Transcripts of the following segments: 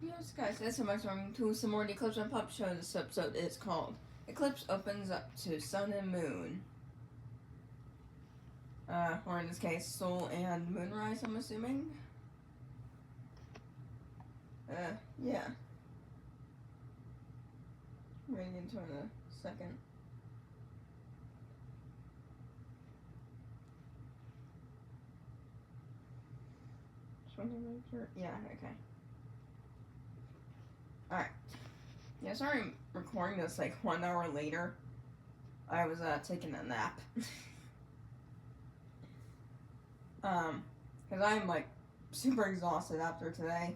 Yes, guys, it's so much welcome to some more Eclipse and Puppet Show. This episode is called Eclipse Opens Up to Sun and Moon. Or in this case, Sol and Moonrise, I'm assuming. Yeah. Reading into it in a second. Just want to make sure. Yeah, okay. Alright. Yeah, sorry I'm recording this like 1 hour later. I was taking a nap. Because I'm like super exhausted after today.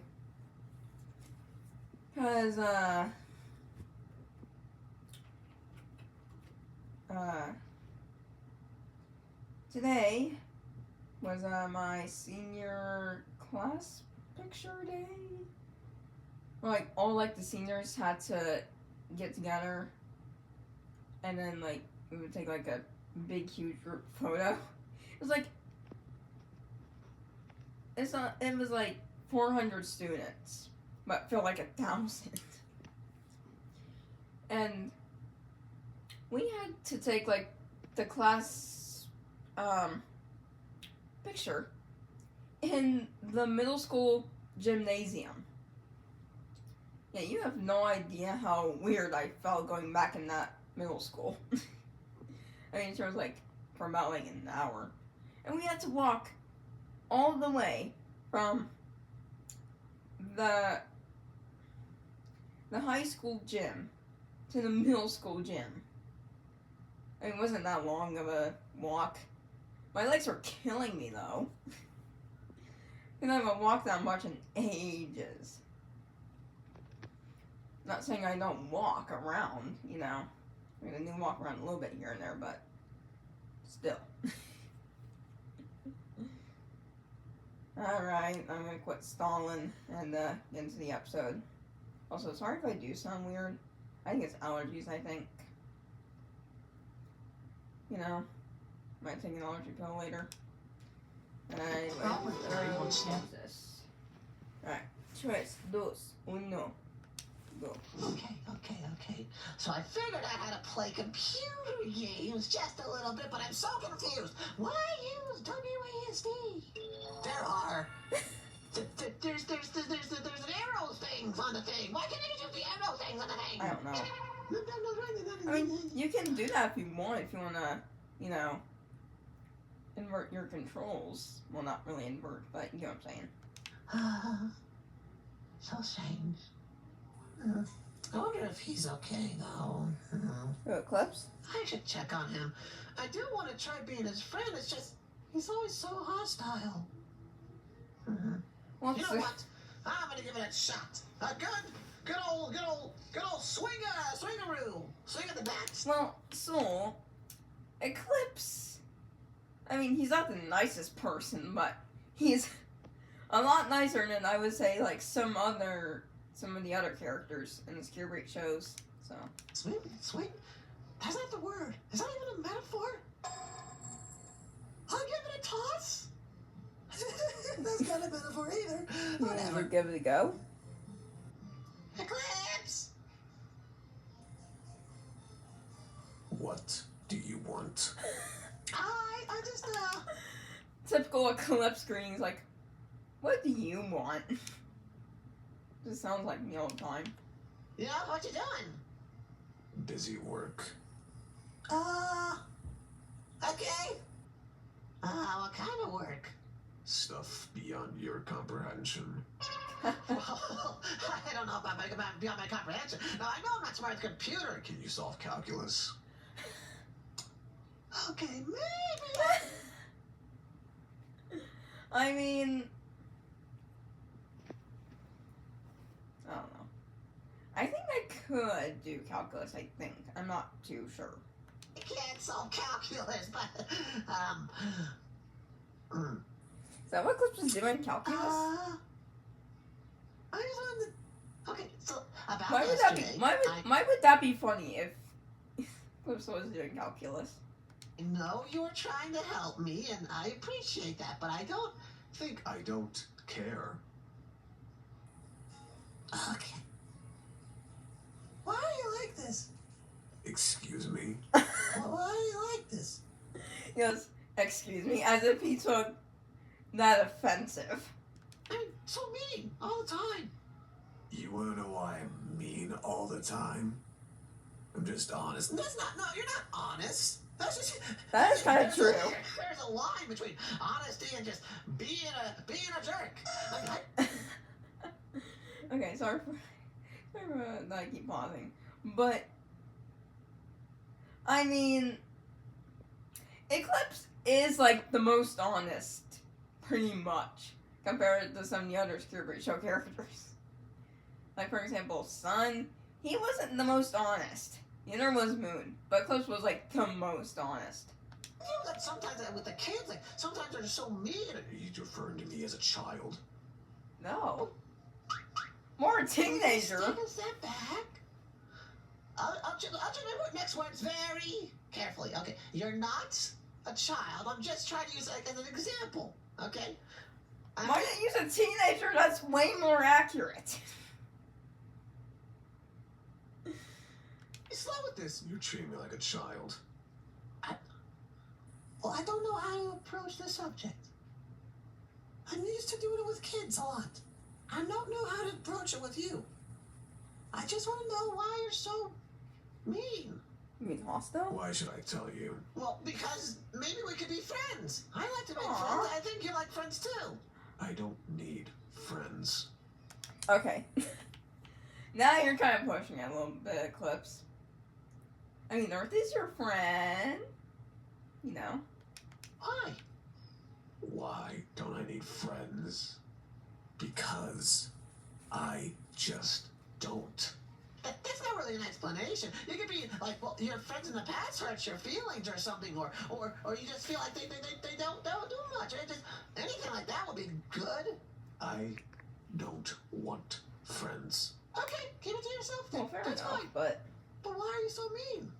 Because, today was my senior class picture day. Like, all like the seniors had to get together and then like we would take like a big huge group photo. It was like it was like 400 students, but felt like 1,000. And we had to take like the class picture in the middle school gymnasium. Yeah, you have no idea how weird I felt going back in that middle school. I mean, it was like for about like an hour. And we had to walk all the way from the high school gym to the middle school gym. I mean, it wasn't that long of a walk. My legs were killing me though. Because I haven't walked that much in ages. Not saying I don't walk around, you know. I mean, I do walk around a little bit here and there, but still. Alright, I'm gonna quit stalling and get into the episode. Also, sorry if I do sound weird. I think it's allergies, I think. You know, might take an allergy pill later. Anyway, this. Alright, tres, dos, uno, go. Okay. So I figured out how to play computer games just a little bit, but I'm so confused. Why use WASD? There's an arrow things on the thing. Why can't I use the arrow things on the thing? I don't know. I mean, you can do that if you want, you know, invert your controls. Well, not really invert, but you know what I'm saying. So strange. I wonder if he's okay, though. Eclipse? I should check on him. I do want to try being his friend. It's just, he's always so hostile. Well, you know what? I'm going to give it a shot. A good old swing-a-roo. Swing at the bats. Well, so, Eclipse, I mean, he's not the nicest person, but he's a lot nicer than I would say, like, some of the other characters in the Scare Break shows, so. Swing? That's not the word. Is that even a metaphor? I'll give it a toss. That's not a metaphor either. Whatever. Give it a go. Eclipse! What do you want? Hi, I just, Typical Eclipse greetings, like, what do you want? Just sounds like me all the time. Yeah, what you doing? Busy work. Okay. What kind of work? Stuff beyond your comprehension. Well, I don't know about beyond my comprehension. Now, I know I'm not smart as a computer. Can you solve calculus? Okay, maybe. I mean, I don't know. I think I could do calculus, I think. I'm not too sure. I can't solve calculus, but, Is that what Eclipse is doing, calculus? I just wanted to... Okay, so, about Why would yesterday... why would that be funny if Eclipse was doing calculus? I know you were trying to help me, and I appreciate that, but I don't think... I don't care. He goes, excuse me, as if he took that offensive. I'm so mean all the time. You wanna know why I'm mean all the time? I'm just honest. That's not, no, you're not honest. That's just, That is kind of true. There's a line between honesty and just being a jerk. Okay, sorry for that I keep pausing. But, I mean, Eclipse is like the most honest, pretty much, compared to some of the other Secret Show characters. Like, for example, Sun, he wasn't the most honest. Neither was Moon, but Eclipse was like the most honest. You know that sometimes with the kids, like sometimes they're just so mean. He's referring to me as a child. No. More a teenager. Take a step back. I'll remember next words very carefully. Okay, you're not a child. I'm just trying to use it as an example. Okay. Why not use a teenager? That's way more accurate. Be slow with this. You treat me like a child. Well, I don't know how to approach the subject. I'm used to doing it with kids a lot. I don't know how to approach it with you. I just want to know why you're so mean. You mean hostile? Why should I tell you? Well, because maybe we could be friends. I like to make Aw. friends. I think you like friends too. I don't need friends. Okay. Now you're kind of pushing it a little bit, Eclipse. I mean, Earth is your friend. You know. Why? Why don't I need friends? Because I just don't. That's not really an explanation. You could be like, well, your friends in the past hurt your feelings or something, or you just feel like they don't do much. Anything like that would be good. I don't want friends. Okay, keep it to yourself then. Well, fair That's enough, fine. but But why are you so mean?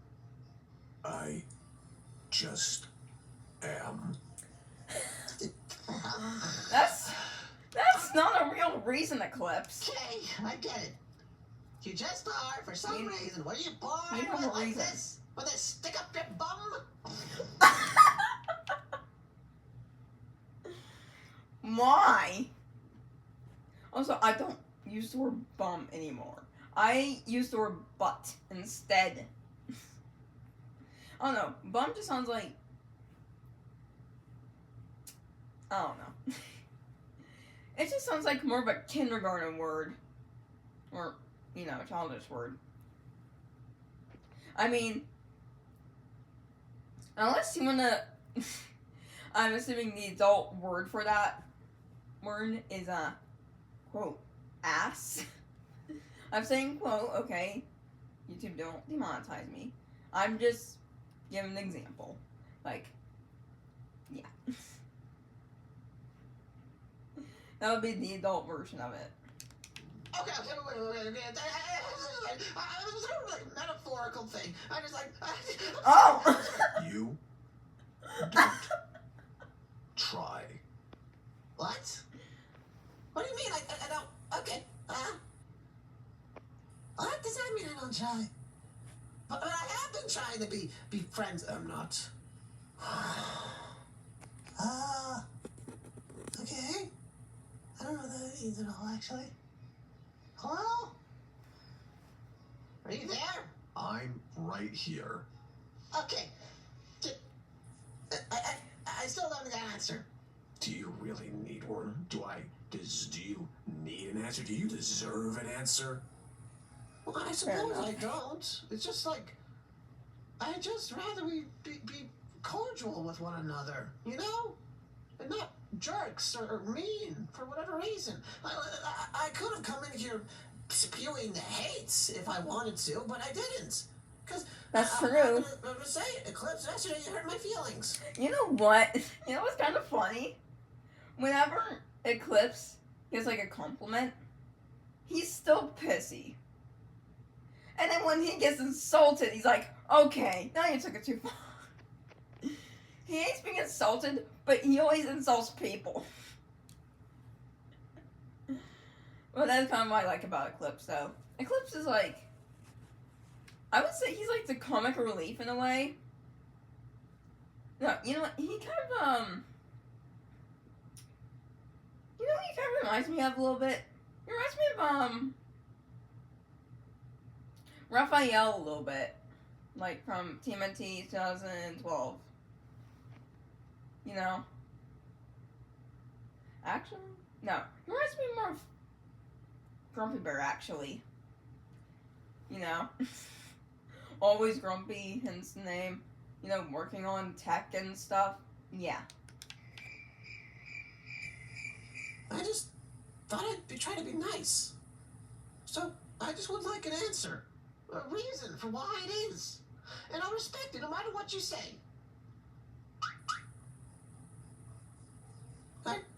I just am. that's not a real reason, Eclipse. Okay, I get it. You just are for some You- reason. What are you born you have with a like reason. this? With a stick up your bum? Why? Also, I don't use the word bum anymore. I use the word butt instead. I don't know. Bum just sounds like... I don't know. It just sounds like more of a kindergarten word. Or, you know, a childish word. I mean... Unless you wanna... I'm assuming the adult word for that word is, quote, ass. I'm saying quote, okay. YouTube, don't demonetize me. I'm just giving an example. Like, yeah. That would be the adult version of it. Okay, wait. It was sort of like a metaphorical thing. I just like... Oh! You don't try. What? What do you mean? I don't... Okay. What does that mean I don't try? But I have been trying to be friends. I'm not. Okay. I don't know what that means at all, actually. Hello? Are you there? I'm right here. Okay. I still don't get an answer. Do you really need one? Do you need an answer? Do you deserve an answer? Well, I Fair suppose enough. I don't. It's just like, I just rather we be cordial with one another, you know? And not jerks or mean for whatever reason. I could have come in here spewing the hates if I wanted to, but I didn't. Because That's true. I'm gonna say it, Eclipse, yesterday you hurt my feelings. You know what? You know what's kind of funny? Whenever Eclipse gets like a compliment, he's still pissy. And then when he gets insulted, he's like, okay, now you took it too far. He hates being insulted, but he always insults people. Well, that's kind of what I like about Eclipse, though. Eclipse is like, I would say he's like the comic relief in a way. No, you know what? He kind of you know what he kind of reminds me of a little bit? He reminds me of Raphael a little bit. Like from TMNT 2012. You know? Actually? No. He reminds me more of Grumpy Bear, actually. You know? Always grumpy, hence the name. You know, working on tech and stuff. Yeah. I just thought I'd be trying to be nice. So I just would like an answer. A reason for why it is. And I'll respect it no matter what you say.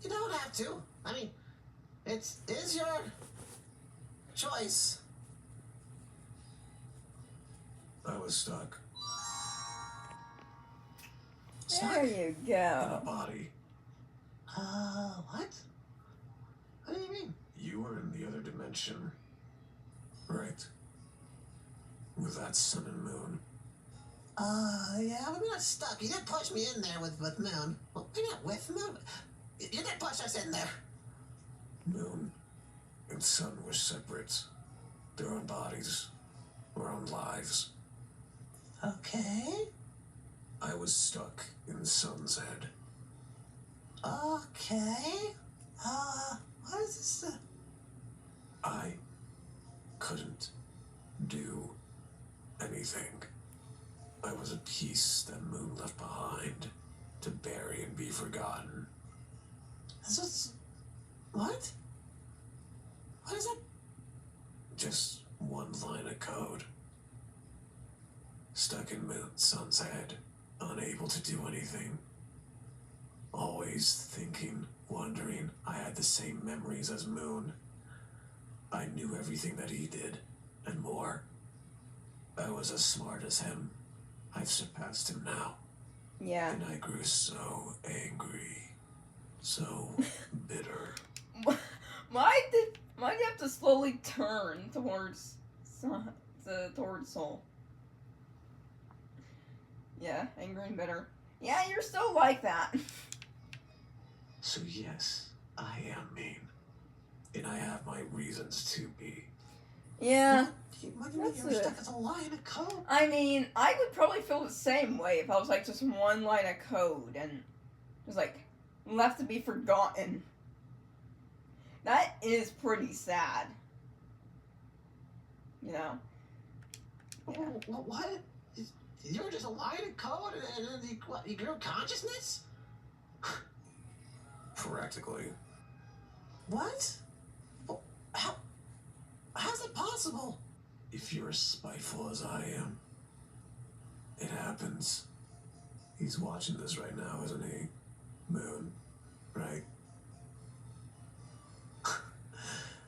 You don't have to. I mean, is your choice. I was stuck There you in a go. body. What? What do you mean? You were in the other dimension, right? With that sun and moon. Yeah, but we're not stuck. You did push me in there with Moon. Well, you're not with Moon. You did push us in there. Moon and sun were separate. Their own bodies, their own lives. Okay. I was stuck in the sun's head. Okay. What is this? I couldn't do anything. I was a piece that Moon left behind to bury and be forgotten. This was... What? What is it? Just one line of code. Stuck in Moon's sun's head, unable to do anything. Always thinking, wondering. I had the same memories as Moon. I knew everything that he did, and more. I was as smart as him. I've surpassed him now. Yeah. And I grew so angry. So bitter. Why do you have to slowly turn towards Soul? Yeah, angry and bitter. Yeah, you're still like that. So yes, I am mean. And I have my reasons to be. Yeah. What do you mean That's you're it. stuck as a line of code? I mean, I would probably feel the same way if I was like just one line of code and just like left to be forgotten. That is pretty sad. You know? Yeah. What? You're just a line of code and you grew consciousness? Practically. What? Well, how's it possible? If you're as spiteful as I am, it happens. He's watching this right now, isn't he? Moon, right?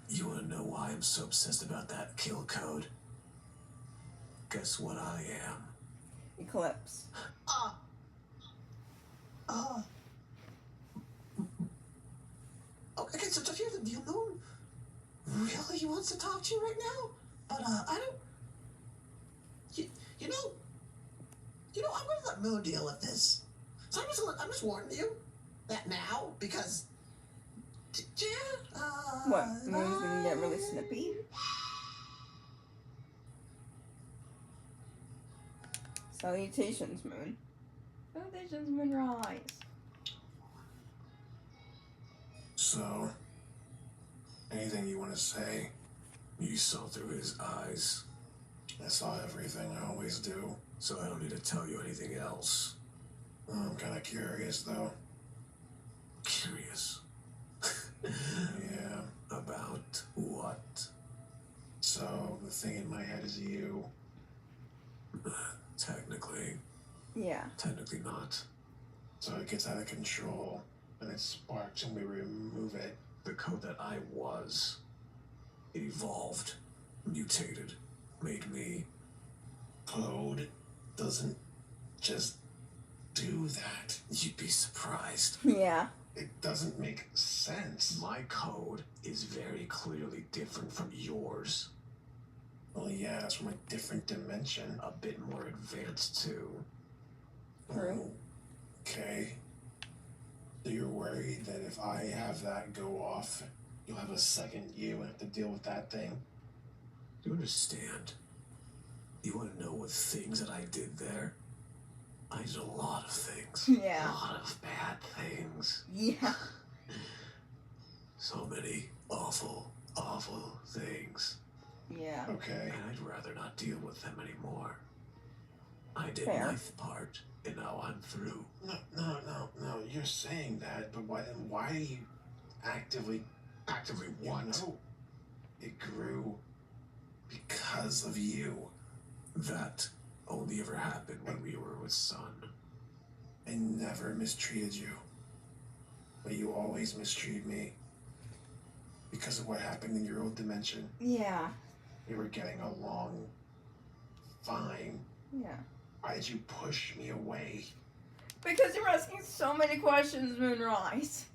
You want to know why I'm so obsessed about that kill code? Guess what I am? Eclipse. Okay, so here's the deal. Moon really wants to talk to you right now, but I don't. You know, I'm gonna let Moon deal with this. So I'm just warning you that now because. What? Moon's gonna get really snippy? Salutations, Moon. Salutations, Moonrise. So, anything you want to say? You saw through his eyes. I saw everything, I always do. So I don't need to tell you anything else. I'm kind of curious, though. Curious? Yeah. About what? So, the thing in my head is you. Technically. Yeah. Technically not. So it gets out of control, and it sparks, and we remove it. The code that I was, it evolved, mutated, made me. Code doesn't just do that. You'd be surprised. Yeah. It doesn't make sense. My code is very clearly different from yours. Well, yeah, it's from a different dimension. A bit more advanced, too. True. Oh, Okay. So you're worried that if I have that go off, you'll have a second you and have to deal with that thing? Do you understand? You want to know what things that I did there? I did a lot of things. Yeah. A lot of bad things. Yeah. So many awful, awful things. Yeah. Okay. And I'd rather not deal with them anymore. I did Fair. my part, and now I'm through. No. You're saying that, but why do you actively what? No, it grew because of you. That only ever happened when we were with Sun. I never mistreated you, but you always mistreated me because of what happened in your old dimension. Yeah. We were getting along fine. Yeah. Why did you push me away? Because you were asking so many questions, Moonrise.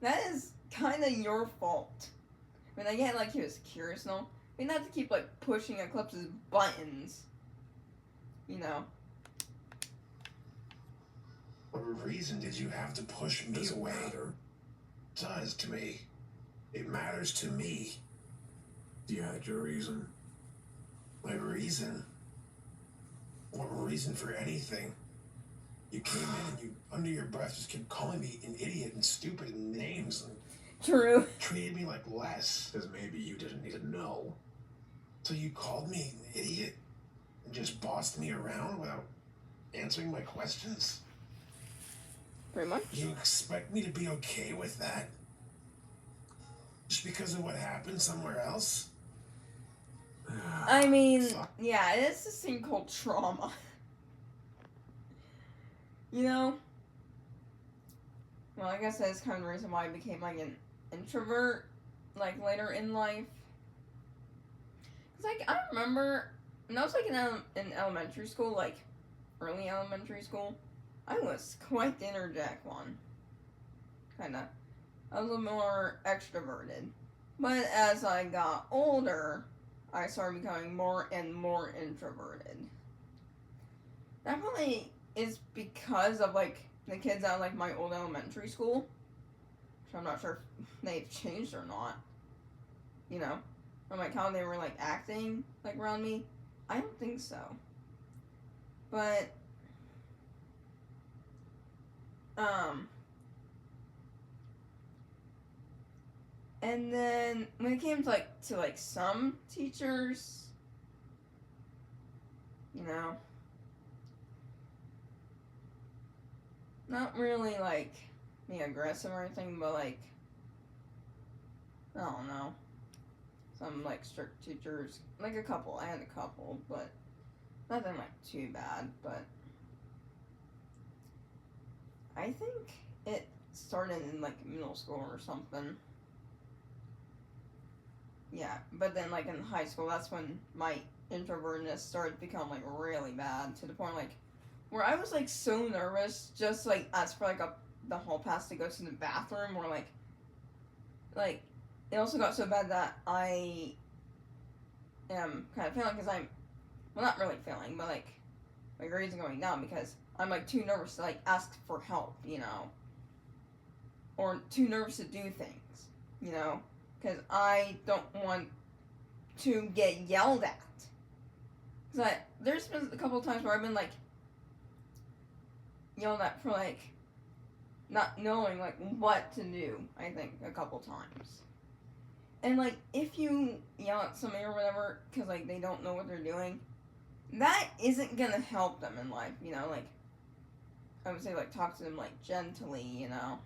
That is kind of your fault. I mean, I get like he was curious and all. I mean, not to keep like pushing Eclipse's buttons. You know. What reason did you have to push me away? Matter. It does to me. It matters to me. You had your reason. My reason? What reason for anything? You came in and you, under your breath, just kept calling me an idiot and stupid names and True. treated me like less. Because maybe you didn't need to know. So you called me an idiot and just bossed me around without answering my questions? Pretty much. You expect me to be okay with that? Just because of what happened somewhere else? I mean, yeah, it is this thing called trauma. You know? Well, I guess that's kind of the reason why I became, like, an introvert, like, later in life. Because, like, I remember, when I was, like, in elementary school, like, early elementary school, I was quite the energetic one. Kinda. I was a little more extroverted. But as I got older, I started becoming more and more introverted. That probably is because of, like, the kids at, like, my old elementary school. Which I'm not sure if they've changed or not. You know? Or, like, how they were, like, acting, like, around me. I don't think so. But, and then, when it came to, like, some teachers, you know, not really, like, being aggressive or anything, but, like, I don't know, some, like, strict teachers, like, a couple, I had a couple, but nothing, like, too bad, but I think it started in, like, middle school or something. Yeah, but then, like, in high school, that's when my introvertness started to become, like, really bad, to the point, like, where I was, like, so nervous, just, like, ask for, like, the hall pass to go to the bathroom, or, like, it also got so bad that I am kind of failing, because I'm, well, not really failing, but, like, my grades are going down, because I'm, like, too nervous to, like, ask for help, you know, or too nervous to do things, you know, because I don't want to get yelled at. Because there's been a couple of times where I've been, like, yelled at for, like, not knowing, like, what to do, I think, a couple times. And, like, if you yell at somebody or whatever, because, like, they don't know what they're doing, that isn't gonna help them in life, you know, like, I would say, like, talk to them, like, gently, you know.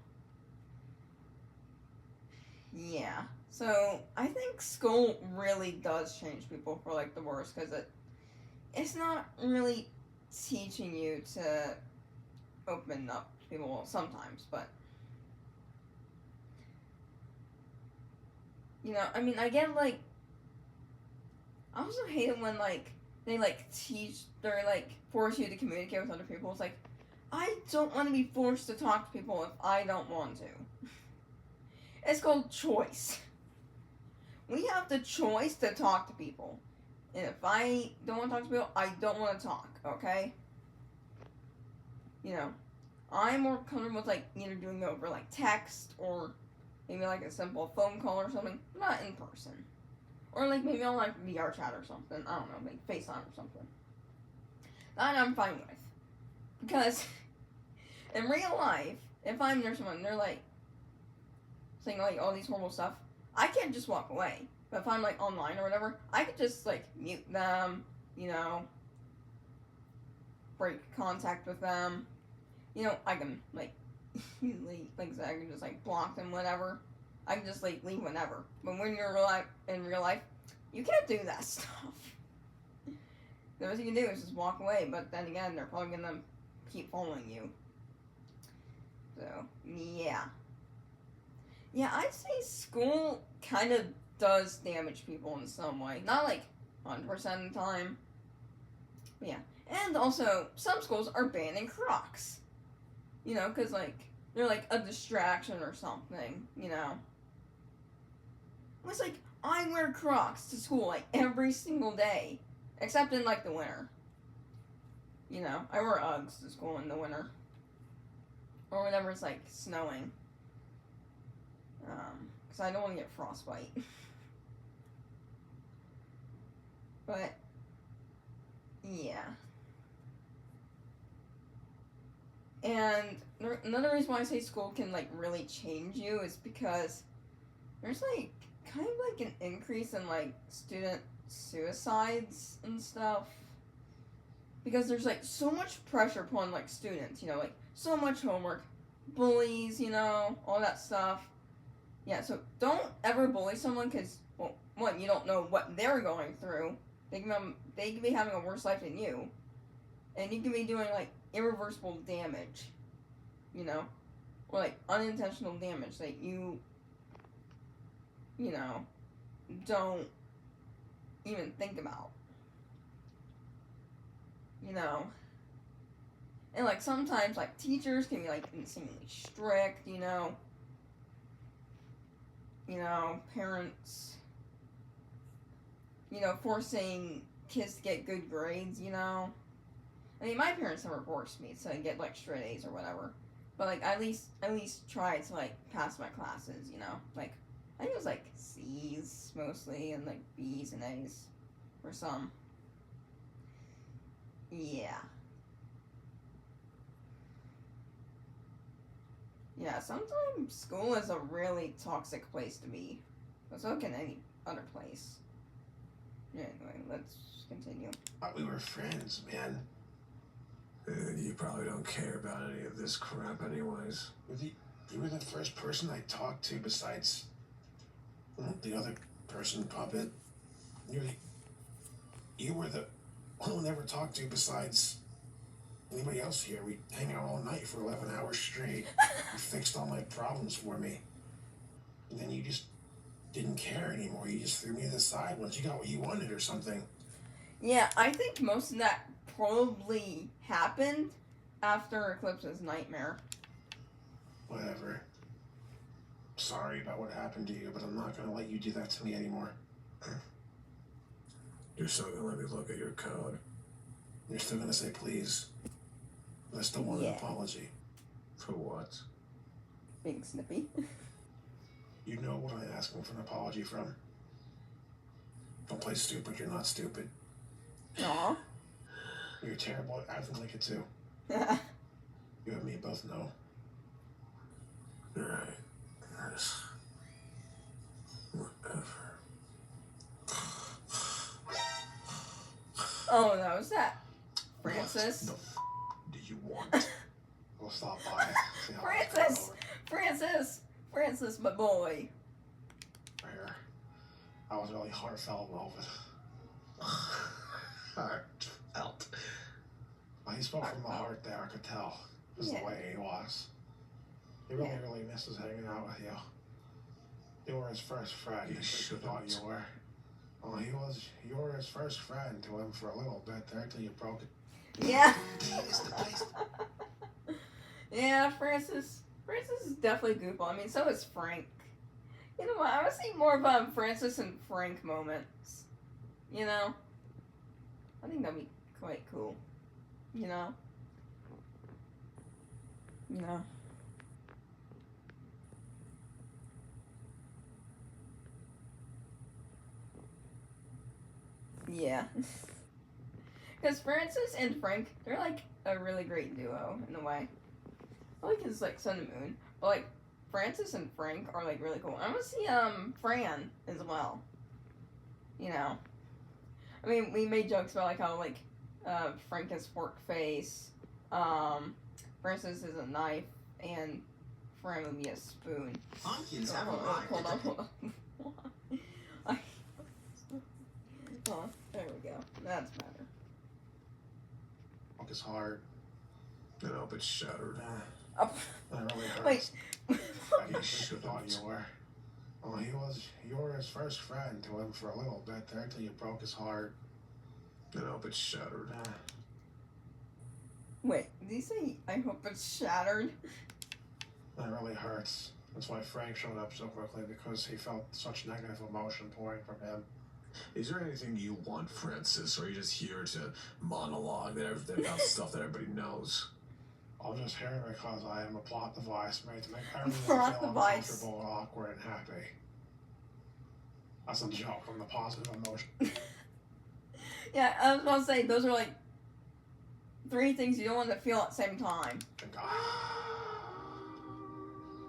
Yeah. So, I think school really does change people for, like, the worse, because it's not really teaching you to open up to people, well, sometimes, but, you know, I mean, I get, like, I also hate it when, like, they, like, teach, or, like, force you to communicate with other people. It's like, I don't want to be forced to talk to people if I don't want to. It's called choice. We have the choice to talk to people. And if I don't want to talk to people, I don't want to talk, okay? You know, I'm more comfortable with, like, either doing it over, like, text or maybe, like, a simple phone call or something. Not in person. Or, like, maybe on, like, VR chat or something. I don't know, like, FaceTime or something. That I'm fine with. Because in real life, if I'm near someone, they're, like, saying, like, all these horrible stuff, I can't just walk away. But if I'm, like, online or whatever, I could just, like, mute them, you know, break contact with them. You know, I can, like, easily, like I can just, like, block them, whatever. I can just, like, leave whenever. But when you're in real life, you can't do that stuff. The best you can do is just walk away, but then again, they're probably gonna keep following you. So, yeah. Yeah, I'd say school kind of does damage people in some way. Not, like, 100% of the time. But yeah. And also, some schools are banning Crocs. You know, because, like, they're, like, a distraction or something, you know. It's like, I wear Crocs to school, like, every single day. Except in, like, the winter. You know, I wear Uggs to school in the winter. Or whenever it's, like, snowing. Because I don't want to get frostbite. But, yeah. And another reason why I say school can, like, really change you is because there's, like, kind of, like, an increase in, like, student suicides and stuff. Because there's, like, so much pressure upon, like, students, you know, like, so much homework, bullies, you know, all that stuff. Yeah, so don't ever bully someone because, well, one, you don't know what they're going through. They can be having a worse life than you. And you can be doing, like, irreversible damage, you know, or, like, unintentional damage that you know, don't even think about, you know, and, like, sometimes, like, teachers can be, like, insanely strict, you know, parents, you know, forcing kids to get good grades, you know. I mean, my parents never forced me to get, like, straight A's or whatever. But, like, at least try to, like, pass my classes, you know. Like, I think it was, like, C's mostly, and, like, B's and A's for some. Yeah. Yeah, sometimes school is a really toxic place to be. But so can any other place. Anyway, let's continue. Thought we were friends, man. You probably don't care about any of this crap anyways. You were the first person I talked to besides the other person, Puppet. You were the one I never talked to besides anybody else here. We hang out all night for 11 hours straight. You fixed all my problems for me. And then you just didn't care anymore. You just threw me to the side once you got what you wanted or something. Yeah, I think most of that probably happened after Eclipse's nightmare. Whatever. Sorry about what happened to you, but I'm not gonna let you do that to me anymore. You're still gonna let me look at your code. You're still gonna say please. But I still want an apology. For what? Being snippy. You know what I'm asking for an apology from. Don't play stupid, you're not stupid. Aw. You're terrible at acting like it too. You and me both know. Alright. Yes. Whatever. Oh, that was that. Francis. What the do you want? We'll stop by. See how Francis, my boy. There. I was really heartfelt moment. Heartfelt. Well, he spoke from the heart there, I could tell. Just the way he was. He really misses hanging out with you. You were his first friend. You thought you were. Well, you were his first friend to him for a little bit there till you broke it. Yeah. Yeah, Francis is definitely goofball. I mean, so is Frank. You know what? I would see more of Francis and Frank moments. You know? I think that'd be quite cool. You know? No. Yeah. Because Francis and Frank, they're like a really great duo in a way. I like his like Sun and Moon, but like Francis and Frank are like really cool. I want to see Fran as well. You know, I mean we made jokes about like how like Frank has fork face, Francis is a knife, and Fran would be a spoon. Pumpkins Yeah, have hold arrived. on. Oh, there we go. That's better. Fuck is hard. I know, but shattered. Oh. That really hurts. Wait. I guess you thought you were. Well, you were his first friend to him for a little bit there till you broke his heart. I know, but shattered. Wait, did he say, I hope it's shattered? That really hurts. That's why Frank showed up so quickly, because he felt such negative emotion pouring from him. Is there anything you want, Francis, or are you just here to monologue about stuff that everybody knows? I'm just here because I am a plot device made to make everyone Plot feel device. uncomfortable, awkward, and happy. That's a joke from the positive emotion. Yeah, I was about to say, those are like 3 things you don't want to feel at the same time. And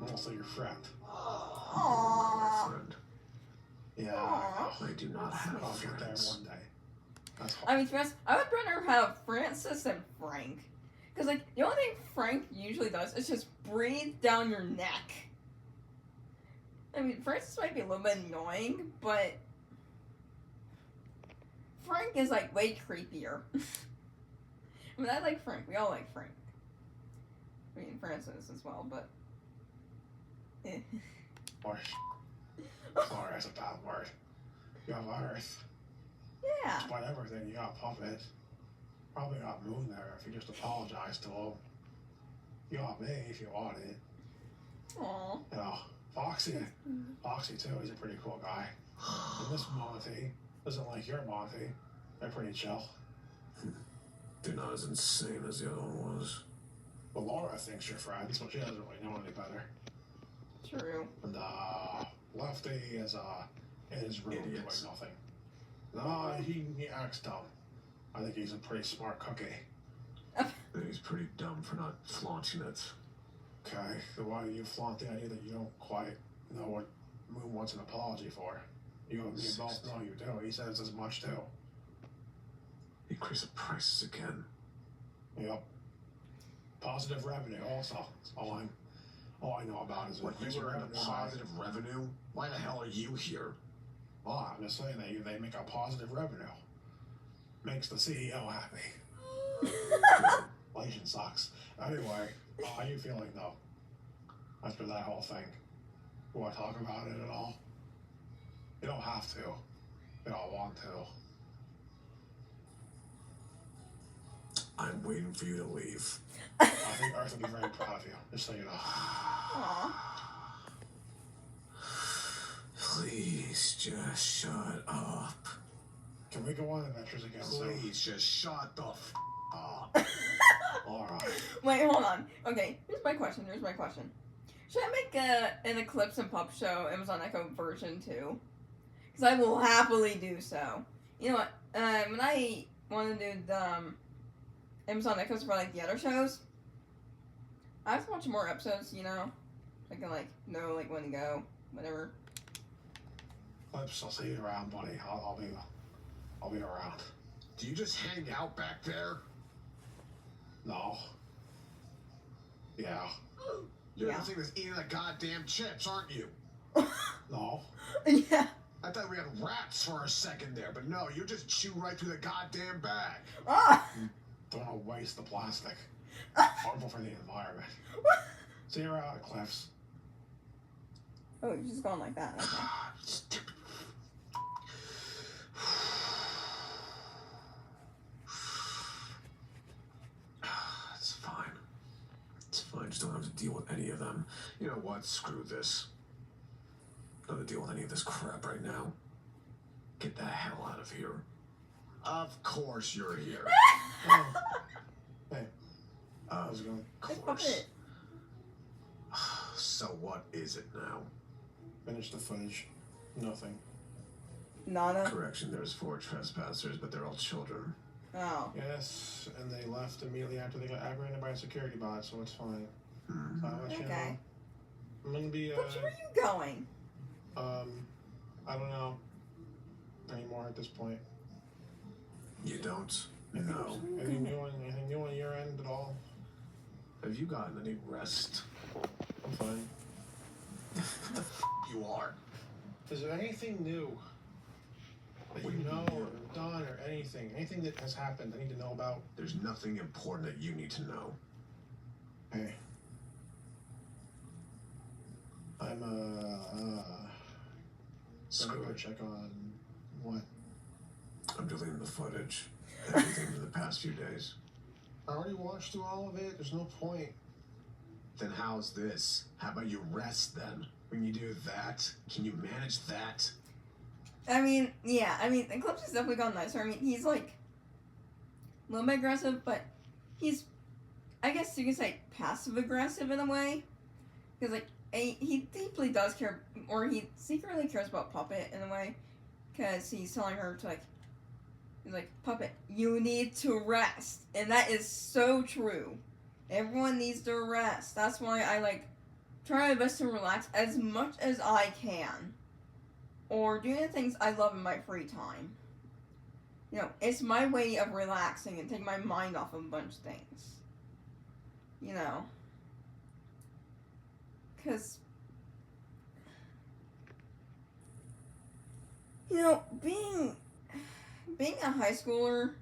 I'm also your friend. My Aww. friend. Yeah, Aw. I do not have I'll get there friends. one day. That's I mean, to be honest, I would rather have Francis than Frank. Because, like, the only thing Frank usually does is just breathe down your neck. I mean, Francis might be a little bit annoying, but Frank is, like, way creepier. I mean, I like Frank. We all like Frank. I mean, Francis as well, but... eh. Or sorry, that's a bad word. You have Earth. Yeah. Despite everything, you got Puppet. Probably got Moon there if you just apologize to him. You got me if you want it. Aw. You know, Foxy too, he's a pretty cool guy. And this Monty isn't like your Monty. They're pretty chill. They're not as insane as the other one was. But Laura thinks you're friends, but she doesn't really know any better. True. And Lefty is in his room Idiots. doing nothing. No, he acts dumb. I think he's a pretty smart cookie. And he's pretty dumb for not flaunting it. Okay, so why do you flaunt the idea that you don't quite know what Moon wants an apology for? You and me both know you do. He says as much too. Increase the prices again. Yep. Positive revenue also. That's all I know about is What, increased you were in a revenue. positive revenue? Why the hell are you here? Well, I'm just saying they make a positive revenue. Makes the CEO happy. Inflation sucks. Anyway, how are you feeling though? After that whole thing. You want to talk about it at all? You don't have to. You don't want to. I'm waiting for you to leave. I think Earth will be very proud of you, just so you know. Aw. Please just shut up. Can we go on adventures again soon? Please just shut the f up. Alright. Wait, hold on. Okay, here's my question. Should I make an Eclipse and Puppet Show Amazon Echo version 2? Because I will happily do so. You know what? When I want to do the Amazon Echoes for like the other shows, I have to watch more episodes, you know? I can like know like when to go, whatever. Clips, I'll see you around, buddy. I'll be around. Do you just hang out back there? No. Yeah. You're Yeah. the thing that's eating the goddamn chips, aren't you? No. Yeah. I thought we had rats for a second there, but no, you just chew right through the goddamn bag. Ah! Don't want to waste the plastic. Harmful for the environment. See you around, Cliffs. Oh, you're just going like that. Okay. Stupid. It's fine. It's fine. Just don't have to deal with any of them. You know what? Screw this. Don't have to deal with any of this crap right now. Get the hell out of here. Of course you're here. Oh. Hey, Of how's it going? course. Puppet. So what is it now? Finish the footage. Nothing. Nada? Correction, there's 4 trespassers, but they're all children. Oh. Yes, and they left immediately after they got apprehended by a security bot, so it's fine. Hmm. So I'll let you know. Okay. I'm gonna be, But where are you going? I don't know anymore at this point. You don't know. Anything new on your end at all? Have you gotten any rest? I'm fine. You are. Is there anything new that What you do you know mean? or done or anything? Anything that has happened I need to know about? There's nothing important that you need to know. Hey. I'm, gonna Screw go it. check on what? I'm deleting the footage. Everything from the past few days. I already watched through all of it. There's no point. Then how's this? How about you rest then? When you do that, can you manage that? I mean, yeah, Eclipse has definitely gone nicer. I mean, he's like a little bit aggressive, but he's, I guess you could say, passive aggressive in a way. Because, like, he deeply does care, or he secretly cares about Puppet in a way. Because he's telling her to, like, he's like, Puppet, you need to rest. And that is so true. Everyone needs to rest. That's why I, like, try my best to relax as much as I can. Or doing the things I love in my free time. You know, it's my way of relaxing and taking my mind off of a bunch of things. You know. Because, you know, being a high schooler,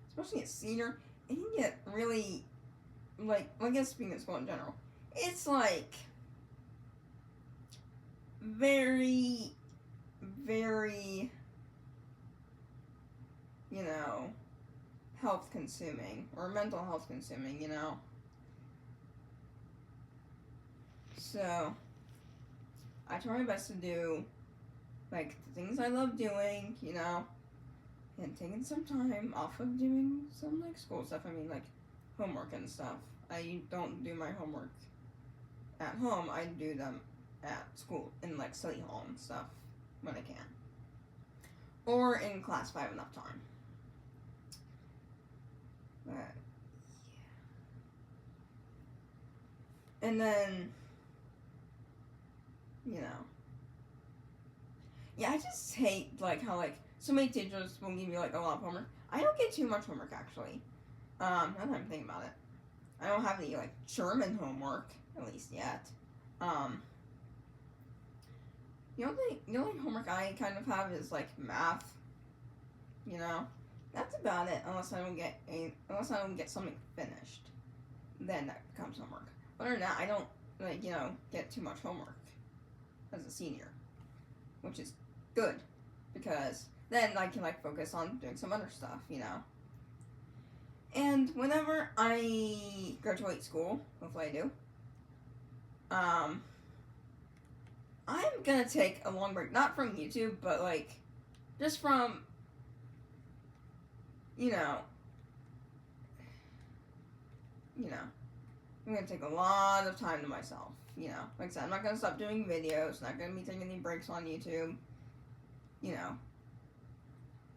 especially a senior, it can get really, like, I guess being in school in general, it's like very, very, you know, health consuming, or mental health consuming, you know. So, I try my best to do, like, the things I love doing, you know, and taking some time off of doing some, like, school stuff. I mean, like, homework and stuff. I don't do my homework at home. I do them at school, in, like, study hall and stuff, when I can. Or in class if I have enough time. But, yeah. And then, you know. Yeah, I just hate, like, how, like, so many teachers will give you, like, a lot of homework. I don't get too much homework, actually. Now that I'm thinking about it. I don't have any, like, German homework, at least yet. The only homework I kind of have is, like, math. You know? That's about it, unless I don't get something finished. Then that becomes homework. But other than that, I don't, like, you know, get too much homework as a senior. Which is good, because then I can, like, focus on doing some other stuff, you know. And whenever I graduate school, hopefully I do, I'm gonna take a long break, not from YouTube, but, like, just from, you know, I'm gonna take a lot of time to myself, you know. Like I said, I'm not gonna stop doing videos, not gonna be taking any breaks on YouTube, you know.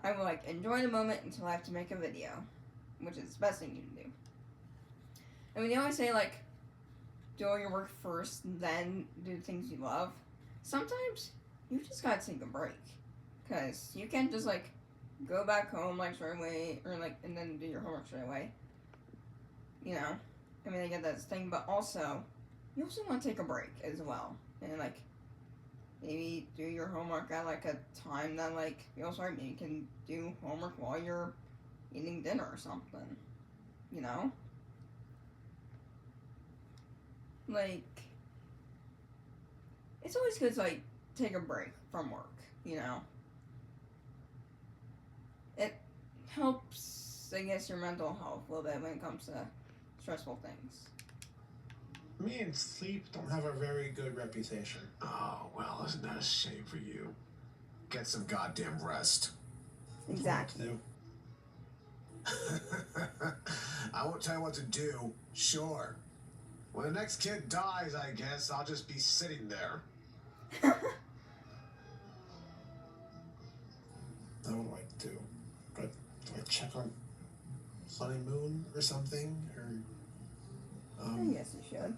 I will, like, enjoy the moment until I have to make a video, which is the best thing you can do. I mean, they always say, like, do all your work first, then do things you love. Sometimes you just gotta take a break, because you can't just, like, go back home, like, straight away, or, like, and then do your homework straight away, you know. I mean, I get that thing, but also, you also want to take a break as well, and, like, maybe do your homework at, like, a time that, like, feels right. Maybe you can do homework while you're eating dinner or something, you know? Like, it's always good to, like, take a break from work, you know? It helps, I guess, your mental health a little bit when it comes to stressful things. Me and sleep don't have a very good reputation. Oh, well, isn't that a shame for you? Get some goddamn rest. Exactly. I won't tell you what to do, sure. When the next kid dies, I guess I'll just be sitting there. Now what do I do? Do I check on honeymoon or something? Or I guess you should.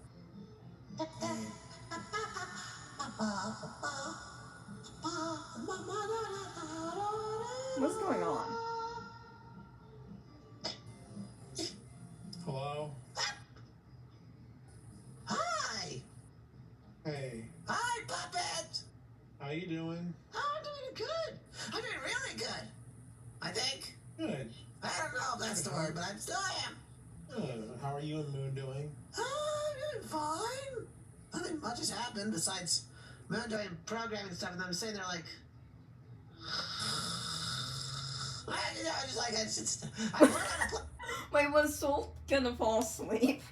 What's going on? Hello? Hi! Hey, Hi, Puppet! how you doing? Oh, I'm doing good. I'm doing really good. I think. Good. I don't know if that's the word, but I still am. How are you and Moon doing? I'm doing fine. Nothing much has happened besides Moon doing programming stuff, and I'm sitting there like... I learned how to play... Wait, was Soul gonna fall asleep?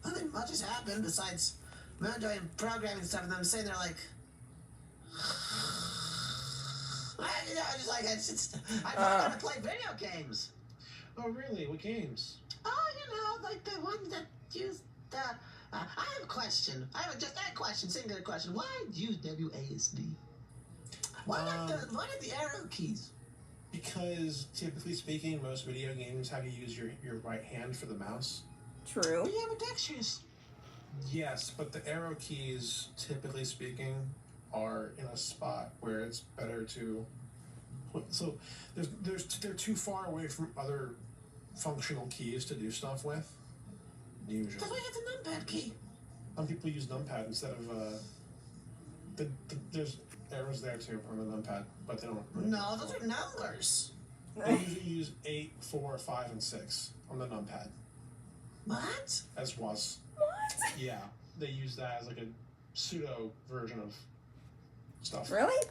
Nothing much has happened besides Moon doing programming stuff, and I'm sitting there like... I learned how to play video games. Oh, really? What games? Oh, you know, like the ones that use the... I have a question. I have just that question, singular question. Why use WASD? Why not the arrow keys? Because, typically speaking, most video games have you use your right hand for the mouse. True. We have ambidextrous. Yes, but the arrow keys, typically speaking, are in a spot where it's better to... So, they're too far away from other functional keys to do stuff with. Usually. Then we have the numpad key. Some people use numpad instead of, there's arrows there too on the numpad, but they don't... No, those are numbers. They usually use 8, 4, 5, and 6 on the numpad. What? As was. What? Yeah, they use that as like a pseudo version of stuff. Really?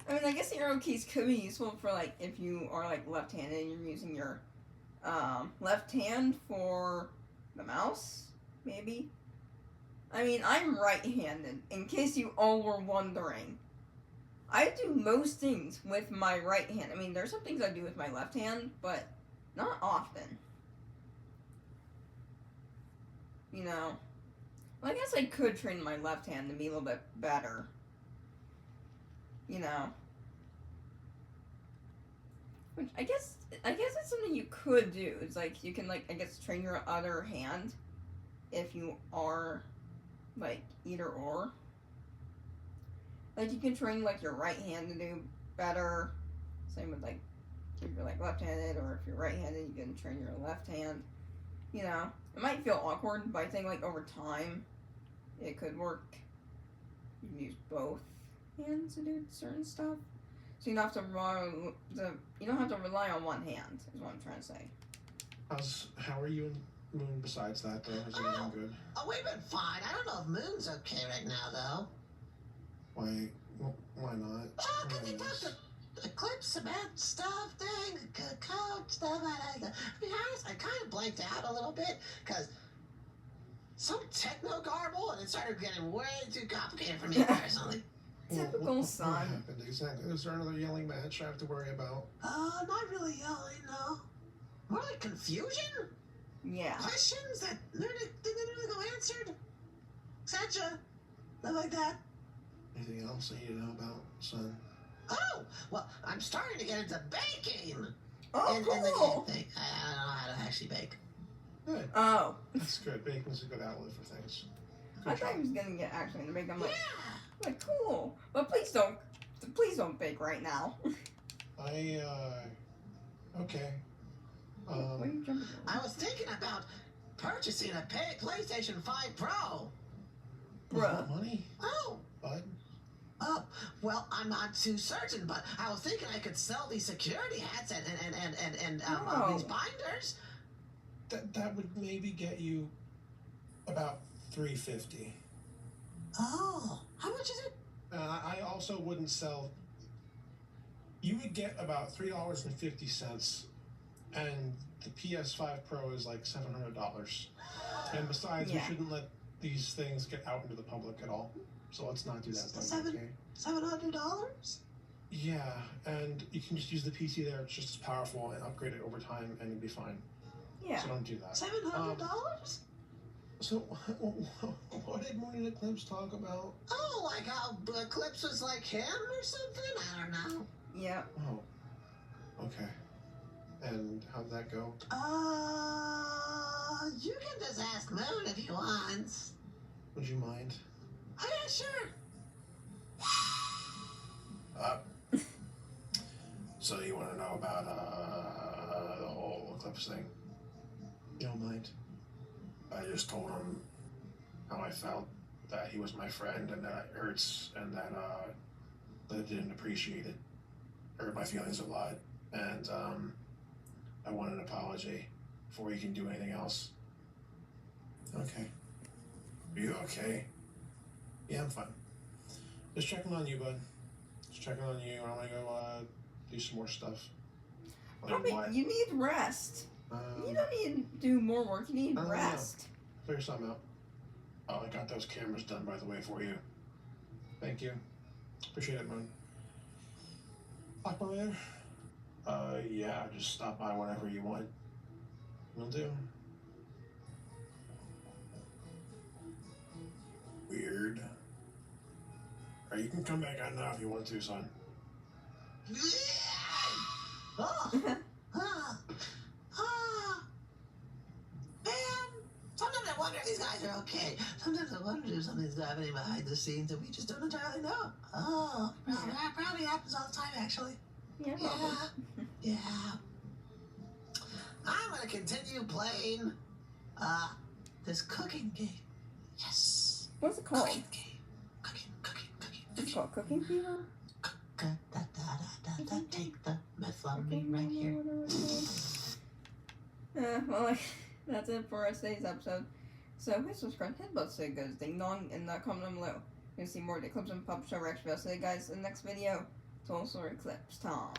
I mean, I guess the arrow keys could be useful for, like, if you are, like, left-handed and you're using your, left hand for the mouse, maybe? I mean, I'm right-handed, in case you all were wondering. I do most things with my right hand. I mean, there's some things I do with my left hand, but not often. You know? Well, I guess I could train my left hand to be a little bit better. You know? Which, I guess it's something you could do. It's like, you can, like, I guess train your other hand if you are, like, either or. Like, you can train, like, your right hand to do better. Same with, like, if you're, like, left-handed, or if you're right-handed, you can train your left hand. You know, it might feel awkward, but I think, like, over time, it could work. You can use both hands to do certain stuff. So you don't have to rely on one hand, is what I'm trying to say. How are you and Moon besides that, though? Is everything good? Oh, we've been fine. I don't know if Moon's okay right now, though. Why not? Oh, because he talked to Eclipse about stuff, things, code, stuff. To be honest, I kind of blanked out a little bit, because some techno garble, and it started getting way too complicated for me personally. Typical What son. happened exactly? Is there another yelling match I have to worry about? Not really yelling, no. More like confusion? Yeah. Questions that didn't really go answered? Etc. Stuff like that. Anything else I need to know about, son? Oh, well, I'm starting to get into baking. Oh, And cool. the thing, I don't know how to actually bake. Good. Oh. That's good. Baking's a good outlet for things. I Good thought job. he was gonna get actually into bake. I'm like, Yeah. like, cool. But please don't bake right now. Okay. What are you jumping I on? was thinking about purchasing a PlayStation 5 Pro. With Bruh. what money, Oh, bud? well, I'm not too certain, but I was thinking I could sell these security hats and these binders. That would maybe get you about $350. Oh, how much is it? I also wouldn't sell. You would get about $3.50, and the PS5 Pro is like $700. And besides, we Yeah. shouldn't let these things get out into the public at all. So let's not do that. Okay? $700? Yeah, and you can just use the PC there. It's just as powerful, and upgrade it over time, and it'll be fine. Yeah. So don't do that. $700? So, what did Morning Eclipse talk about? Oh, like how Eclipse was like him or something? I don't know. Yeah. Oh, okay. And how'd that go? You can just ask Moon if you want. Would you mind? Oh, yeah, sure. So you want to know about the whole Eclipse thing? You don't mind? I just told him how I felt, that he was my friend and that it hurts, and that I didn't appreciate it. Hurt my feelings a lot, and I want an apology before he can do anything else. Okay. Are you okay? Yeah, I'm fine. Just checking on you, bud. Just checking on you. I'm gonna go do some more stuff. Probably, you need rest. You don't need to do more work. You need rest. Figure something out. Oh, I got those cameras done, by the way, for you. Thank you. Appreciate it, man. Talk by later? Yeah, just stop by whenever you want. Will do. Weird. Alright, you can come back out now if you want to, son. Man, sometimes I wonder if these guys are okay. Sometimes I wonder if something's happening behind the scenes that we just don't entirely know. Oh, that probably happens all the time, actually. Yeah. Yeah. I'm gonna continue playing this cooking game. Yes. What's it called? Cooking game. Cooking. It's called Cooking Fever? Take the methamphetamine right here. Well, that's it for today's episode. So hit subscribe, hit both say goes ding dong, and comment down below. You can see more of the Eclipse and Puppet Show reaction videos. See you guys in the next video. It's also Eclipse time.